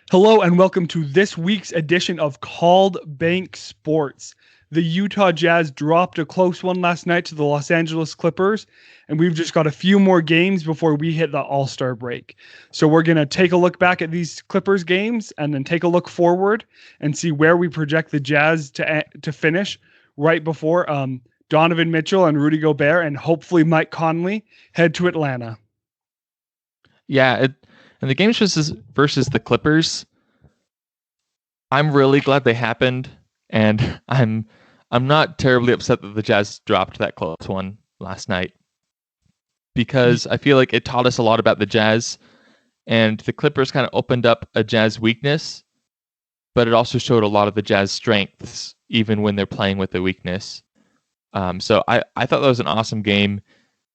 Hello and welcome to this week's edition of Called Bank Sports. The Utah Jazz dropped a close one last night to the Los Angeles Clippers, and we've just got a few more games before we hit the All-Star break. So we're going to take a look back at these Clippers games and then take a look forward and see where we project the Jazz to finish right before Donovan Mitchell and Rudy Gobert and hopefully Mike Conley head to Atlanta. Yeah, and the games versus the Clippers, I'm really glad they happened, and I'm not terribly upset that the Jazz dropped that close one last night, because I feel like it taught us a lot about the Jazz, and the Clippers kind of opened up a Jazz weakness, but it also showed a lot of the Jazz strengths, even when they're playing with a weakness. So I thought that was an awesome game.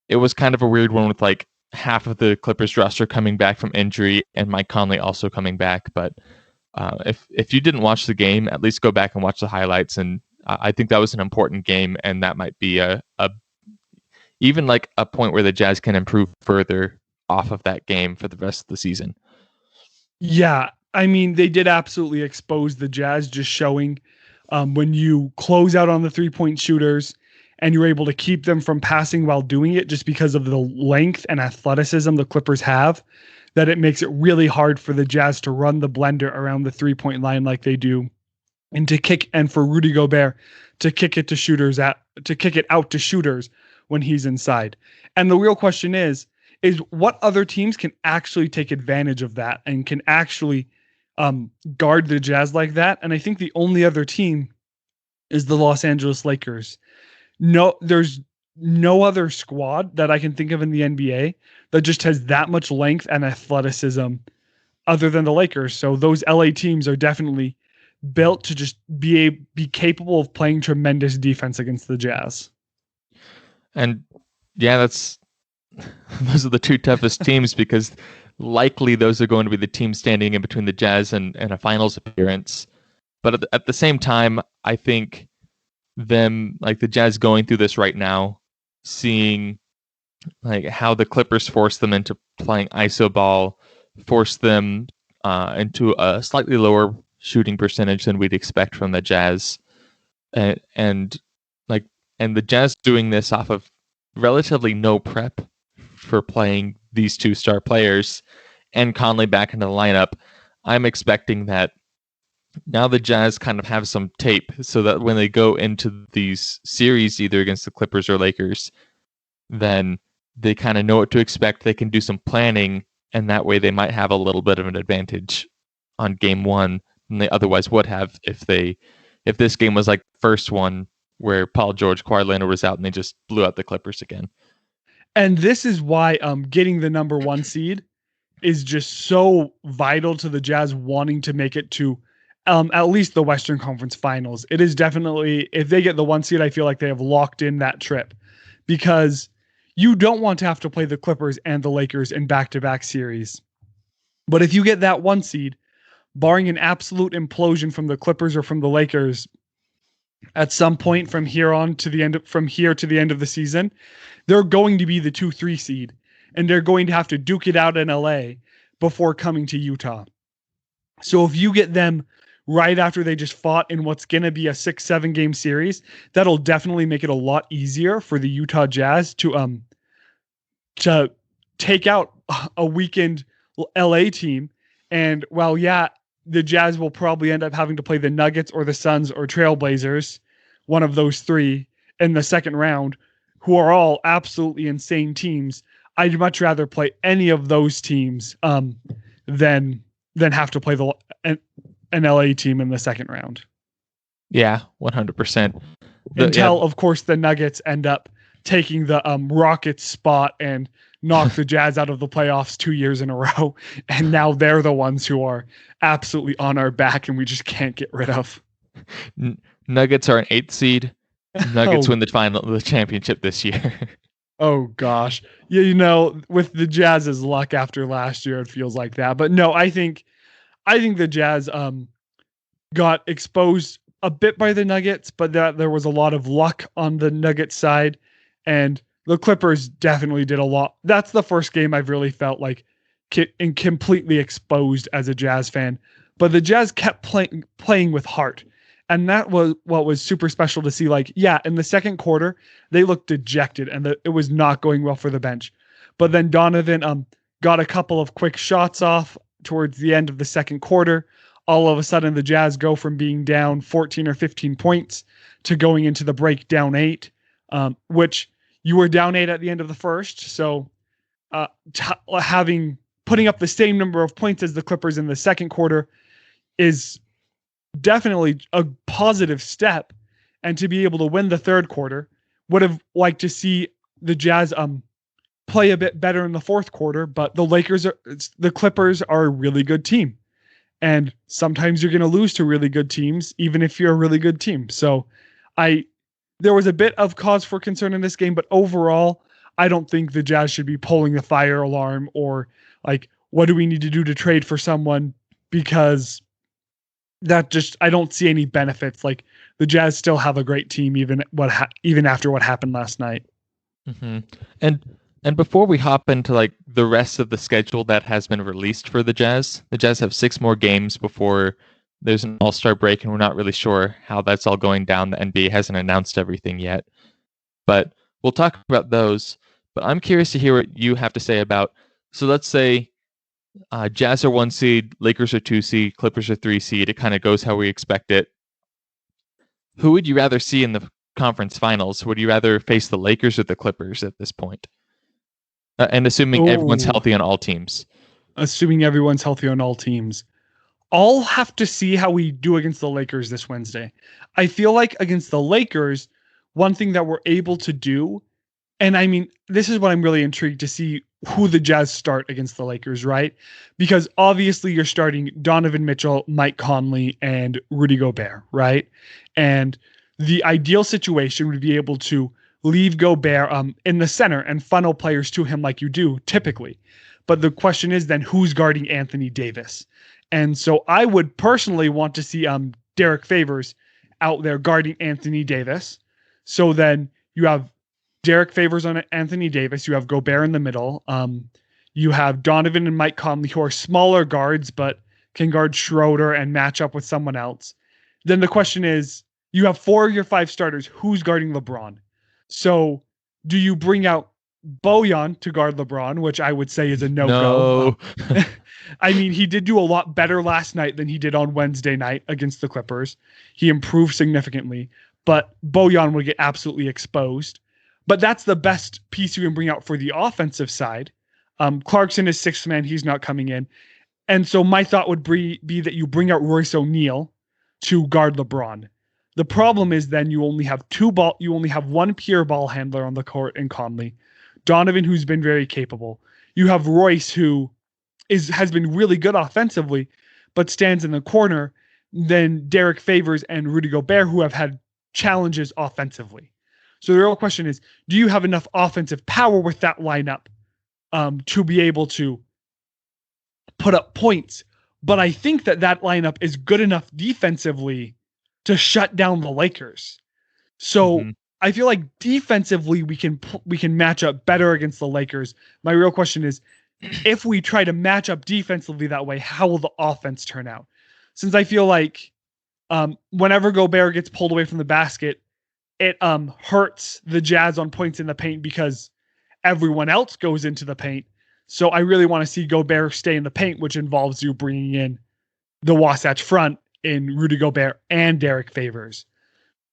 It was kind of a weird one with like half of the Clippers roster coming back from injury and Mike Conley also coming back. But if you didn't watch the game, at least go back and watch the highlights. And I think that was an important game, and that might be even like a point where the Jazz can improve further off of that game for the rest of the season. Yeah, I mean, they did absolutely expose the Jazz, just showing when you close out on the three-point shooters and you're able to keep them from passing while doing it just because of the length and athleticism the Clippers have, that it makes it really hard for the Jazz to run the blender around the three-point line like they do, and for Rudy Gobert to kick it out to shooters when he's inside. And the real question is what other teams can actually take advantage of that and can actually guard the Jazz like that? And I think the only other team is the Los Angeles Lakers. No, there's no other squad that I can think of in the NBA that just has that much length and athleticism other than the Lakers. So those LA teams are definitely built to just be capable of playing tremendous defense against the Jazz. And yeah, those are the two toughest teams, because likely those are going to be the teams standing in between the Jazz and a finals appearance. But at the same time, I think the Jazz going through this right now, seeing like how the Clippers force them into playing iso ball, force them into a slightly lower shooting percentage than we'd expect from the Jazz, and the Jazz doing this off of relatively no prep for playing these two star players and Conley back into the lineup. I'm expecting that now the Jazz kind of have some tape, so that when they go into these series, either against the Clippers or Lakers, then they kind of know what to expect. They can do some planning, and that way they might have a little bit of an advantage on game one than they otherwise would have if this game was like the first one where Paul George, Kawhi Leonard was out and they just blew out the Clippers again. And this is why getting the number one seed is just so vital to the Jazz wanting to make it to at least the Western Conference Finals. It is definitely, if they get the one seed, I feel like they have locked in that trip, because you don't want to have to play the Clippers and the Lakers in back-to-back series. But if you get that one seed, barring an absolute implosion from the Clippers or from the Lakers at some point from here to the end of the season, they're going to be the 2-3 seed, and they're going to have to duke it out in LA before coming to Utah. So if you get them right after they just fought in what's going to be a 6-7 game series, that'll definitely make it a lot easier for the Utah Jazz to take out a weakened LA team. And while, yeah, the Jazz will probably end up having to play the Nuggets or the Suns or Trailblazers, one of those three, in the second round, who are all absolutely insane teams, I'd much rather play any of those teams than have to play an LA team in the second round. Yeah, 100%. Of course, the Nuggets end up taking the Rockets spot and knock the Jazz out of the playoffs 2 years in a row. And now they're the ones who are absolutely on our back and we just can't get rid of. Nuggets are an 8th seed. Nuggets win the championship this year. Oh, gosh. Yeah, with the Jazz's luck after last year, it feels like that. But no, I think the Jazz got exposed a bit by the Nuggets, but there was a lot of luck on the Nuggets side, and the Clippers definitely did a lot. That's the first game I've really felt like completely exposed as a Jazz fan but the Jazz kept playing with heart. And that was what was super special to see. Like, yeah, in the second quarter, they looked dejected and it was not going well for the bench. But then Donovan got a couple of quick shots off towards the end of the second quarter. All of a sudden, the Jazz go from being down 14 or 15 points to going into the break down 8, which you were down 8 at the end of the first. So putting up the same number of points as the Clippers in the second quarter is definitely a positive step. And to be able to win the third quarter, would have liked to see the Jazz play a bit better in the fourth quarter, but the Clippers are a really good team. And sometimes you're going to lose to really good teams, even if you're a really good team. So there was a bit of cause for concern in this game, but overall, I don't think the Jazz should be pulling the fire alarm or like, what do we need to do to trade for someone? Because I don't see any benefits. Like, the Jazz still have a great team, even after what happened last night. Mm-hmm. And before we hop into like the rest of the schedule that has been released for the Jazz have 6 more games before there's an All-Star break, and we're not really sure how that's all going down. The NBA hasn't announced everything yet, but we'll talk about those. But I'm curious to hear what you have to say about. So let's say Jazz are 1 seed, Lakers are 2 seed, Clippers are 3 seed. It kind of goes how we expect it. Who would you rather see in the conference finals? Would you rather face the Lakers or the Clippers at this point? And assuming everyone's healthy on all teams. Assuming everyone's healthy on all teams. I'll have to see how we do against the Lakers this Wednesday. I feel like against the Lakers, one thing that we're able to do, and I mean, this is what I'm really intrigued to see who the Jazz start against the Lakers, right? Because obviously you're starting Donovan Mitchell, Mike Conley, and Rudy Gobert, right? And the ideal situation would be able to leave Gobert in the center and funnel players to him like you do typically. But the question is then who's guarding Anthony Davis? And so I would personally want to see Derek Favors out there guarding Anthony Davis. So then you have Derek Favors on Anthony Davis. You have Gobert in the middle. You have Donovan and Mike Conley, who are smaller guards, but can guard Schroeder and match up with someone else. Then the question is, you have 4 of your 5 starters. Who's guarding LeBron? So do you bring out Bojan to guard LeBron, which I would say is a no-go? No. I mean, he did do a lot better last night than he did on Wednesday night against the Clippers. He improved significantly, but Bojan would get absolutely exposed. But that's the best piece you can bring out for the offensive side. Clarkson is 6th man. He's not coming in. And so my thought would be that you bring out Royce O'Neal to guard LeBron. The problem is then you only have one pure ball handler on the court in Conley. Donovan, who's been very capable. You have Royce, who has been really good offensively, but stands in the corner. Then Derek Favors and Rudy Gobert, who have had challenges offensively. So the real question is, do you have enough offensive power with that lineup to be able to put up points? But I think that lineup is good enough defensively to shut down the Lakers. So I feel like defensively we can match up better against the Lakers. My real question is, if we try to match up defensively that way, how will the offense turn out? Since I feel like whenever Gobert gets pulled away from the basket, it hurts the Jazz on points in the paint because everyone else goes into the paint. So I really want to see Gobert stay in the paint, which involves you bringing in the Wasatch Front in Rudy Gobert and Derek Favors.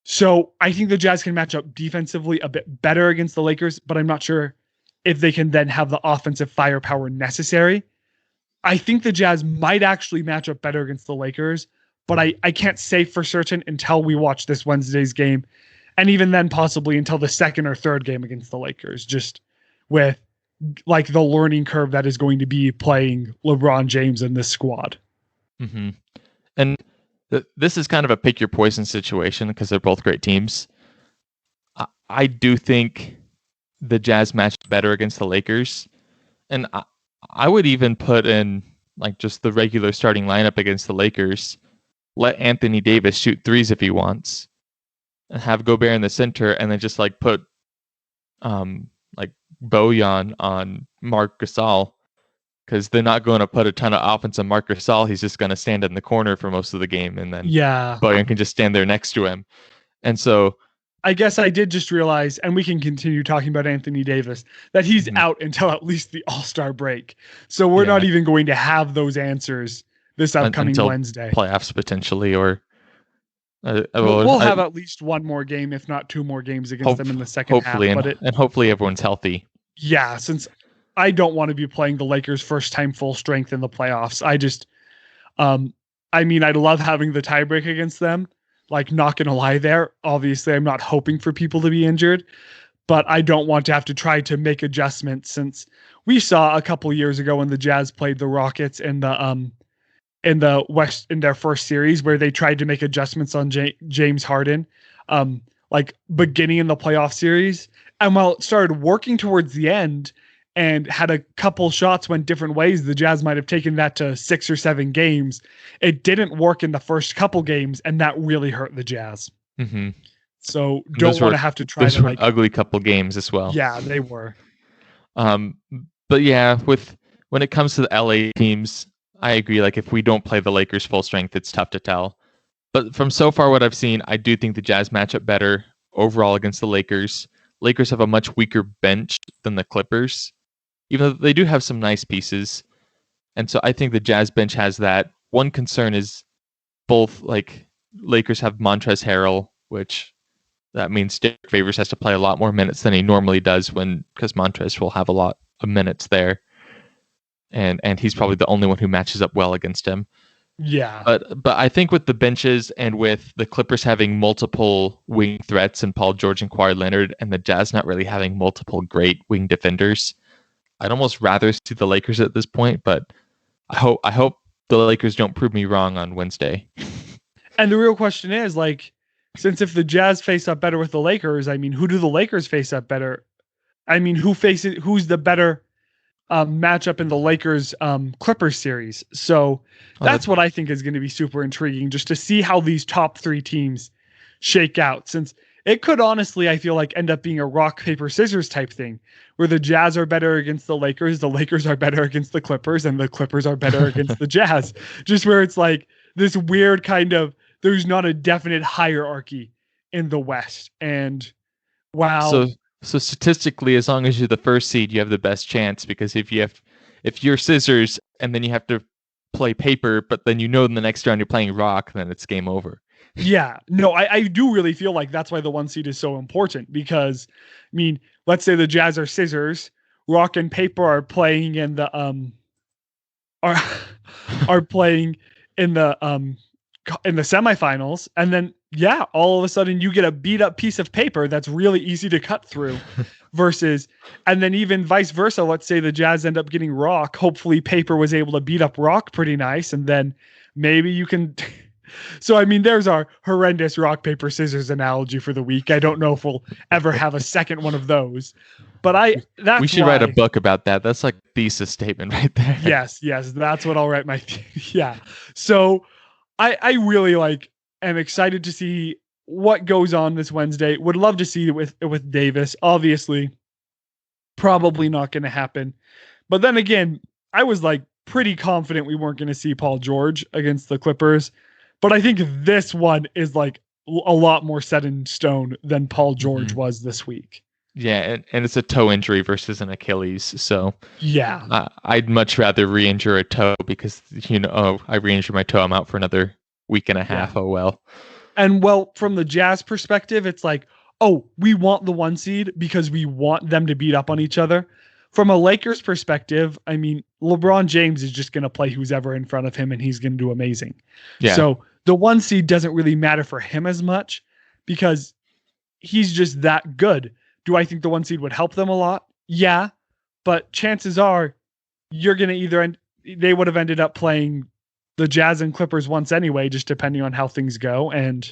So I think the Jazz can match up defensively a bit better against the Lakers, but I'm not sure if they can then have the offensive firepower necessary. I think the Jazz might actually match up better against the Lakers, but I can't say for certain until we watch this Wednesday's game. And even then, possibly until the second or third game against the Lakers, just with like the learning curve that is going to be playing LeBron James in this squad. Mm-hmm. And this is kind of a pick your poison situation because they're both great teams. I do think the Jazz matched better against the Lakers. And I would even put in like just the regular starting lineup against the Lakers. Let Anthony Davis shoot threes if he wants. And have Gobert in the center and then just like put like Bojan on Marc Gasol. because they're not going to put a ton of offense on Marc Gasol. He's just going to stand in the corner for most of the game, and then Bojan can just stand there next to him. And so I guess I did just realize, and we can continue talking about Anthony Davis, that he's out until at least the All-Star break. So we're not even going to have those answers this upcoming Wednesday. Playoffs potentially, or we'll have at least one more game, if not two more games against them in the second half. And hopefully everyone's healthy. Yeah, since I don't want to be playing the Lakers first time full strength in the playoffs. I just, I love having the tiebreak against them. Like, not going to lie there. Obviously, I'm not hoping for people to be injured, but I don't want to have to try to make adjustments, since we saw a couple years ago when the Jazz played the Rockets in the West in their first series, where they tried to make adjustments on James Harden, like beginning in the playoff series. And while it started working towards the end and had a couple shots went different ways, the Jazz might have taken that to 6 or 7 games. It didn't work in the first couple games, and that really hurt the Jazz. Mm-hmm. So don't want to have to try those were an ugly couple games as well. Yeah, they were. But yeah, when it comes to the LA teams, I agree. Like, if we don't play the Lakers full strength, it's tough to tell. But from so far what I've seen, I do think the Jazz match up better overall against the Lakers. Lakers have a much weaker bench than the Clippers, even though they do have some nice pieces. And so I think the Jazz bench has that. One concern is both, like, Lakers have Montrezl Harrell, which that means Derek Favors has to play a lot more minutes than he normally does, because Montrezl will have a lot of minutes there. And he's probably the only one who matches up well against him. Yeah. But I think with the benches and with the Clippers having multiple wing threats and Paul George and Kawhi Leonard, and the Jazz not really having multiple great wing defenders, I'd almost rather see the Lakers at this point, but I hope the Lakers don't prove me wrong on Wednesday. And the real question is, like, since if the Jazz face up better with the Lakers, who do the Lakers face up better? Who's the better matchup in the Lakers Clippers series? So that's what I think is going to be super intriguing, just to see how these top 3 teams shake out, since it could honestly, I feel like, end up being a rock, paper, scissors type thing, where the Jazz are better against the Lakers are better against the Clippers, and the Clippers are better against the Jazz. Just where it's like this weird kind of, there's not a definite hierarchy in the West. And wow. So statistically, as long as you're the first seed, you have the best chance, because if you're scissors and then you have to play paper, but then in the next round you're playing rock, then it's game over. Yeah, no, I do really feel like that's why the 1 seed is so important, because let's say the Jazz are scissors, rock and paper are playing in the are playing in the semifinals, and then all of a sudden you get a beat up piece of paper that's really easy to cut through versus, and then even vice versa, let's say the Jazz end up getting rock, hopefully paper was able to beat up rock pretty nice, and then maybe you can so there's our horrendous rock paper scissors analogy for the week. I don't know if we'll ever have a second one of those, but we should write a book about that. That's like a thesis statement right there. Yes, that's what I'll write my So I really am excited to see what goes on this Wednesday. Would love to see it with Davis. Obviously, probably not going to happen. But then again, I was pretty confident we weren't going to see Paul George against the Clippers. But I think this one is a lot more set in stone than Paul George was this week. Yeah, and it's a toe injury versus an Achilles. So yeah, I'd much rather re-injure a toe, because I re-injure my toe, I'm out for another week and a half. Yeah. Oh well. And from the Jazz perspective, it's we want the 1 seed because we want them to beat up on each other. From a Lakers perspective, LeBron James is just going to play who's ever in front of him, and he's going to do amazing. Yeah. So the 1 seed doesn't really matter for him as much, because he's just that good. Do I think the 1 seed would help them a lot? Yeah, but chances are you're going to they would have ended up playing the Jazz and Clippers once anyway, just depending on how things go. And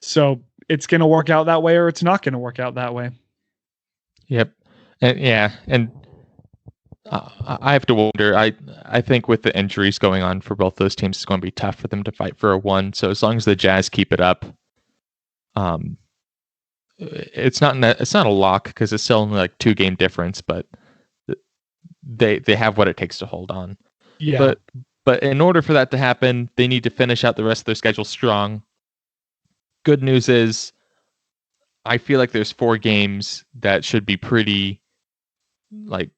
so it's going to work out that way, or it's not going to work out that way. Yep. And I have to wonder. I think with the injuries going on for both those teams, it's going to be tough for them to fight for a 1. So as long as the Jazz keep it up, it's not a lock, because it's still only 2 game difference. But they have what it takes to hold on. Yeah. But in order for that to happen, they need to finish out the rest of their schedule strong. Good news is, I feel like there's 4 games that should be pretty like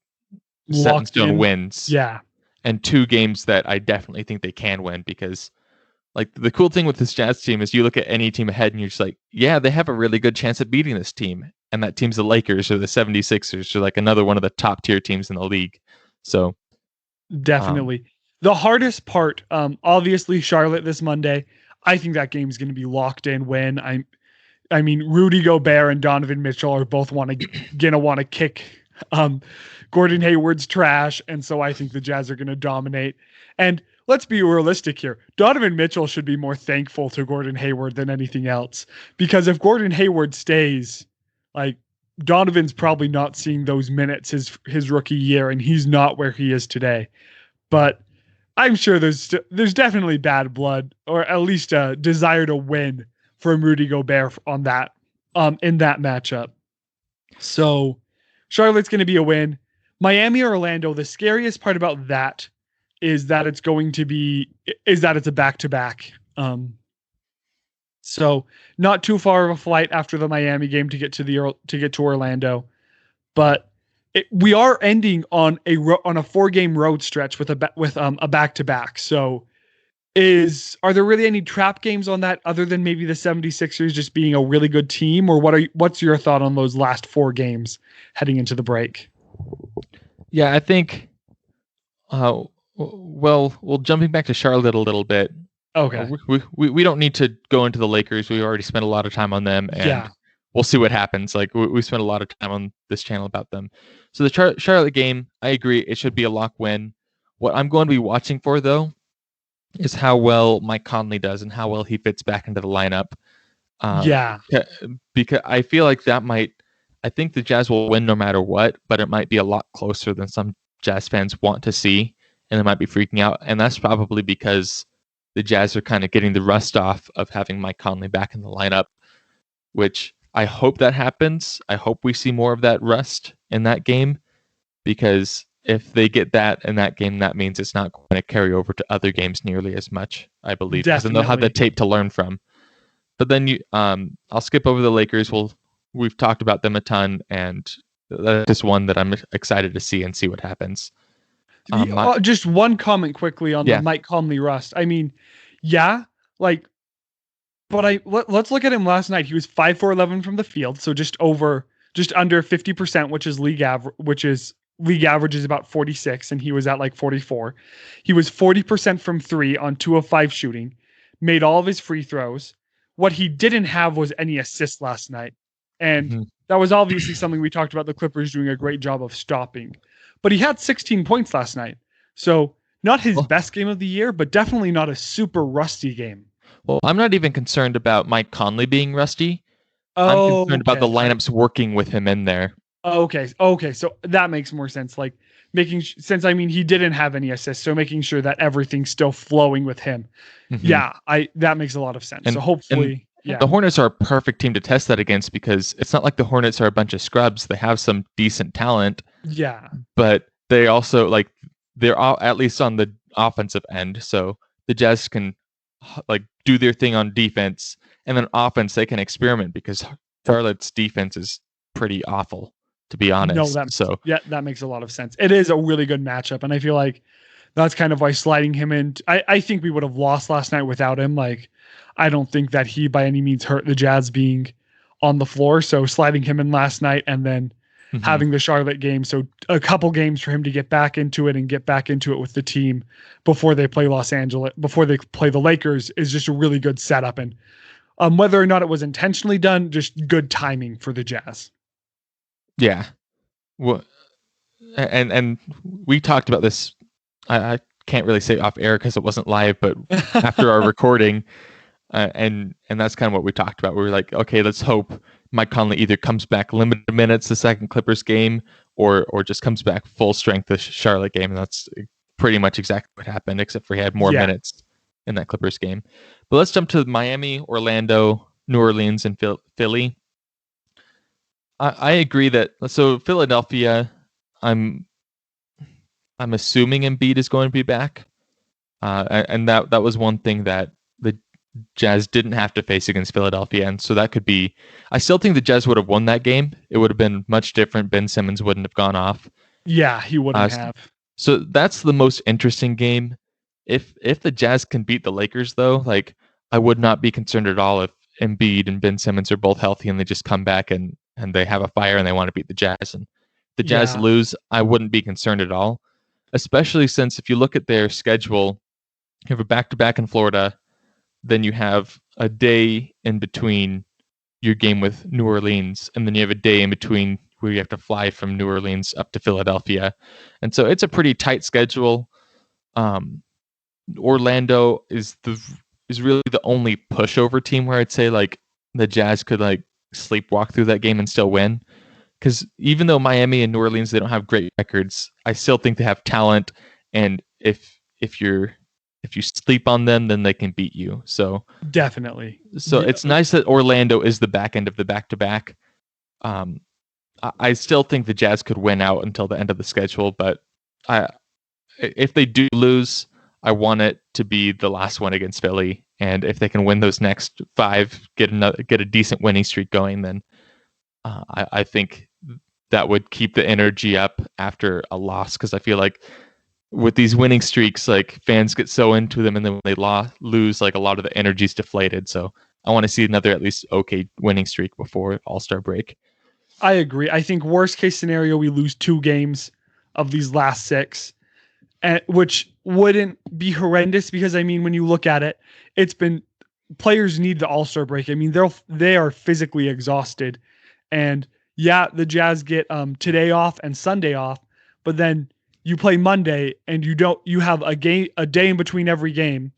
set in Locked stone in. wins. Yeah. And 2 games that I definitely think they can win, because like the cool thing with this Jazz team is you look at any team ahead and you're just like, yeah, they have a really good chance at beating this team. And that team's the Lakers or the 76ers or like another one of the top tier teams in the league. So definitely. The hardest part, obviously Charlotte this Monday. I think that game's going to be locked in win. I mean, Rudy Gobert and Donovan Mitchell are both gonna want to kick Gordon Hayward's trash, and so I think the Jazz are going to dominate. And let's be realistic here. Donovan Mitchell should be more thankful to Gordon Hayward than anything else, because if Gordon Hayward stays, like Donovan's probably not seeing those minutes his rookie year, and he's not where he is today. But I'm sure there's definitely bad blood, or at least a desire to win from Rudy Gobert on that in that matchup. So Charlotte's going to be a win. Miami or Orlando, the scariest part about that is that it's a back-to-back. So not too far of a flight after the Miami game to get to Orlando, but we are ending on a 4-game road stretch with a back-to-back. So are there really any trap games on that other than maybe the 76ers just being a really good team, or what's your thought on those last 4 games heading into the break? Yeah, I think jumping back to Charlotte a little bit. Okay. We don't need to go into the Lakers. We already spent a lot of time on them, and we'll see what happens. Like we spent a lot of time on this channel about them. So the Charlotte game, I agree, it should be a lock win. What I'm going to be watching for, though, is how well Mike Conley does and how well he fits back into the lineup. Because I feel like I think the Jazz will win no matter what, but it might be a lot closer than some Jazz fans want to see, and they might be freaking out. And that's probably because the Jazz are kind of getting the rust off of having Mike Conley back in the lineup, which I hope that happens. I hope we see more of that rust in that game, because if they get that in that game, that means it's not going to carry over to other games nearly as much, I believe, because then they'll have the tape to learn from. But then I'll skip over the Lakers. We've talked about them a ton, and that's just one that I'm excited to see what happens. Just one comment quickly on the Mike Conley rust. I mean, let's look at him last night. He was 5 for 11 from the field, so just under 50%, which is league average is about 46, and he was at like 44. He was 40% from 3 on 2 of 5 shooting, made all of his free throws. What he didn't have was any assists last night. And that was obviously something we talked about the Clippers doing a great job of stopping. But he had 16 points last night. So not his best game of the year, but definitely not a super rusty game. Well, I'm not even concerned about Mike Conley being rusty. I'm concerned about the lineups working with him in there. Okay. So that makes more sense. Like he didn't have any assists, so making sure that everything's still flowing with him. That makes a lot of sense. So hopefully, the Hornets are a perfect team to test that against, because it's not like the Hornets are a bunch of scrubs. They have some decent talent. Yeah. But they also they're all, at least on the offensive end. So the Jazz can do their thing on defense, and then offense they can experiment, because Charlotte's defense is pretty awful, to be honest. That makes a lot of sense. It is a really good matchup, and I feel like that's kind of why sliding him in. I think we would have lost last night without him. I don't think that he by any means hurt the Jazz being on the floor. So sliding him in last night and then having the Charlotte game, so a couple games for him to get back into it with the team before they play before they play the Lakers, is just a really good setup. And whether or not it was intentionally done, just good timing for the Jazz. Yeah. Well, and we talked about this. I can't really say off air because it wasn't live, but after our recording, and that's kind of what we talked about. We were like, okay, let's hope Mike Conley either comes back limited minutes the second Clippers game, or just comes back full strength the Charlotte game. And that's pretty much exactly what happened, except for he had more minutes in that Clippers game. But let's jump to Miami, Orlando, New Orleans, and Philly. I agree that, so Philadelphia, I'm I'm assuming Embiid is going to be back. And that was one thing that the Jazz didn't have to face against Philadelphia. And so that could be, I still think the Jazz would have won that game. It would have been much different. Ben Simmons wouldn't have gone off. Yeah, he wouldn't have. So that's the most interesting game. If the Jazz can beat the Lakers, though, like I would not be concerned at all if Embiid and Ben Simmons are both healthy and they just come back and they have a fire and they want to beat the Jazz. And the Jazz lose, I wouldn't be concerned at all. Especially since if you look at their schedule, you have a back-to-back in Florida, then you have a day in between your game with New Orleans, and then you have a day in between where you have to fly from New Orleans up to Philadelphia. And so it's a pretty tight schedule. Orlando is really the only pushover team where I'd say like the Jazz could like sleepwalk through that game and still win. Because even though Miami and New Orleans, they don't have great records, I still think they have talent. And if you sleep on them, then they can beat you. So definitely. So it's nice that Orlando is the back end of the back-to-back. I still think the Jazz could win out until the end of the schedule, but if they do lose, I want it to be the last one against Philly. And if they can win those next 5, get a decent winning streak going, then I think that would keep the energy up after a loss. Because I feel like with these winning streaks, like fans get so into them, and then when they lose, like a lot of the energy's deflated. So I want to see another at least okay winning streak before All-Star break. I agree. I think worst case scenario, we lose 2 games of these last 6, which wouldn't be horrendous because I mean, when you look at it, it's been players need the All-Star break. I mean, they are physically exhausted, and yeah, the Jazz get today off and Sunday off, but then you play Monday and you have a day in between every game,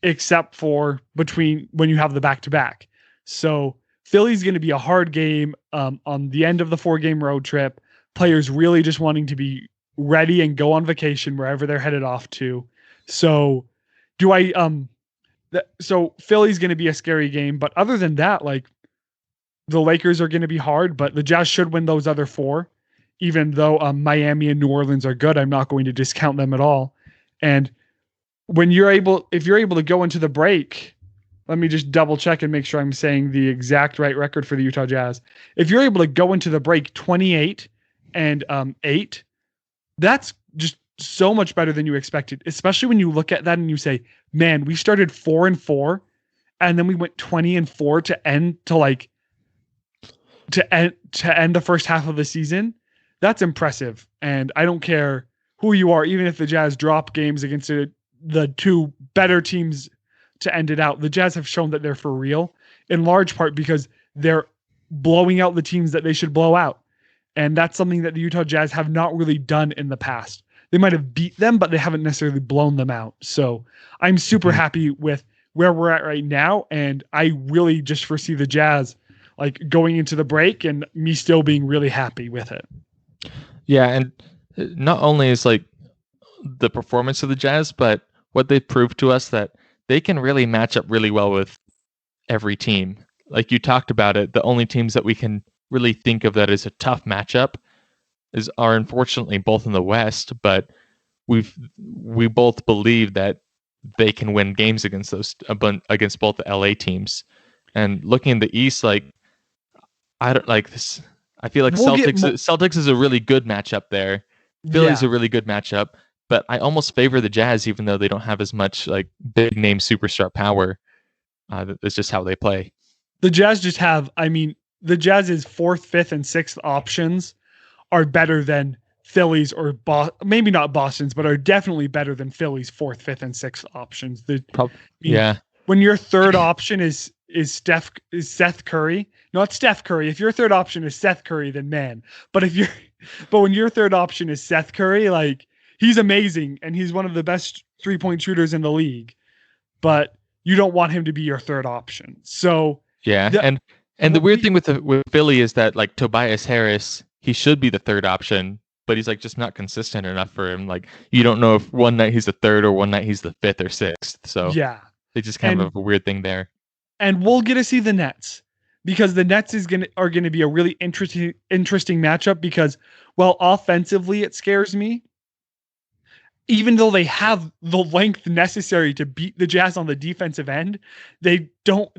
except for between when you have the back-to-back. So Philly's going to be a hard game on the end of the 4-game road trip. Players really just wanting to be ready and go on vacation wherever they're headed off to. So so Philly's going to be a scary game, but other than that, like the Lakers are going to be hard, but the Jazz should win those other 4, even though Miami and New Orleans are good. I'm not going to discount them at all. And if you're able to go into the break, let me just double check and make sure I'm saying the exact right record for the Utah Jazz. If you're able to go into the break 28-8, that's just so much better than you expected, especially when you look at that and you say, man, we started 4-4 and then we went 20-4 to end the first half of the season. That's impressive. And I don't care who you are, even if the Jazz drop games against the 2 better teams to end it out. The Jazz have shown that they're for real, in large part because they're blowing out the teams that they should blow out. And that's something that the Utah Jazz have not really done in the past. They might have beat them, but they haven't necessarily blown them out. So I'm super happy with where we're at right now. And I really just foresee the Jazz like going into the break and me still being really happy with it. Yeah. And not only is like the performance of the Jazz, but what they proved to us that they can really match up really well with every team. Like you talked about it, the only teams that we can really think of that as a tough matchup are unfortunately both in the West, but we both believe that they can win games against both the LA teams. And looking in the East, like I don't like this. I feel like Celtics is a really good matchup there. Philly's a really good matchup, but I almost favor the Jazz, even though they don't have as much like big name superstar power. That's just how they play. The Jazz just have, the Jazz's 4th, 5th, and 6th options are better than Philly's or maybe not Boston's, but are definitely better than Philly's 4th, 5th, and 6th options. When your third option is Seth Curry, not Steph Curry. If your third option is Seth Curry, then man. But when your third option is Seth Curry, like he's amazing and he's one of the best 3-point shooters in the league, but you don't want him to be your third option. So and the weird thing with Philly is that like Tobias Harris, he should be the third option, but he's like just not consistent enough for him. Like you don't know if one night he's the third or one night he's the 5th or 6th. So they just kind of have a weird thing there. And we'll get to see the Nets because the Nets are going to be a really interesting matchup because, well, offensively it scares me. even though they have the length necessary to beat the Jazz on the defensive end, they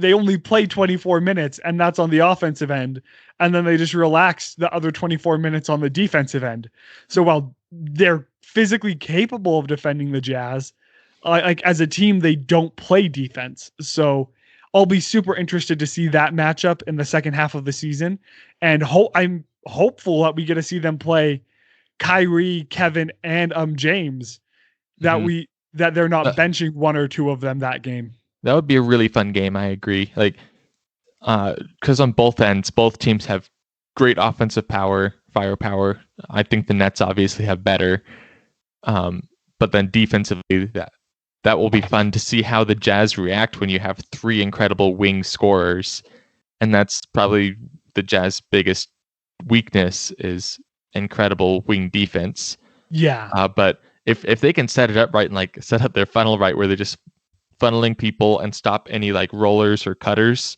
only play 24 minutes, and that's on the offensive end. And then they just relax the other 24 minutes on the defensive end. So while they're physically capable of defending the Jazz, like as a team, they don't play defense. So I'll be super interested to see that matchup in the second half of the season. And I'm hopeful that we get to see them play Kyrie, Kevin, and James, that that they're not benching one or two of them that game. That would be a really fun game. I agree. Like, because on both ends, both teams have great offensive firepower. I think the Nets obviously have better, but then defensively, that will be fun to see how the Jazz react when you have three incredible wing scorers, and that's probably the Jazz biggest weakness is incredible wing defense. Yeah. But if they can set it up right and like set up their funnel right where they're just funneling people and stop any like rollers or cutters,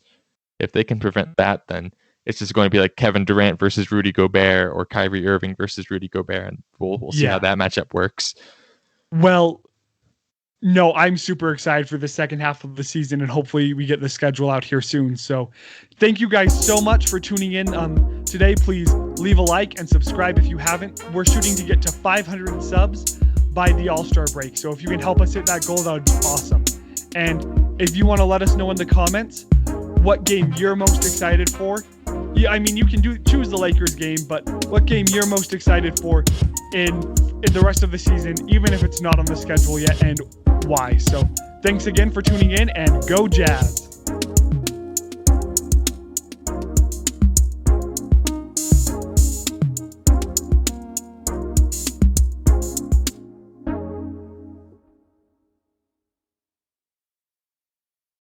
if they can prevent that, then it's just going to be like Kevin Durant versus Rudy Gobert or Kyrie Irving versus Rudy Gobert, and we'll see how that matchup works. Well, no, I'm super excited for the second half of the season, and hopefully we get the schedule out here soon. So thank you guys so much for tuning in today. Please leave a like and subscribe if you haven't. We're shooting to get to 500 subs by the All-Star break. So if you can help us hit that goal, that would be awesome. And if you want to let us know in the comments what game you're most excited for. Yeah, I mean, you can choose the Lakers game, but what game you're most excited for in the rest of the season, even if it's not on the schedule yet, and why. So thanks again for tuning in, and go Jazz.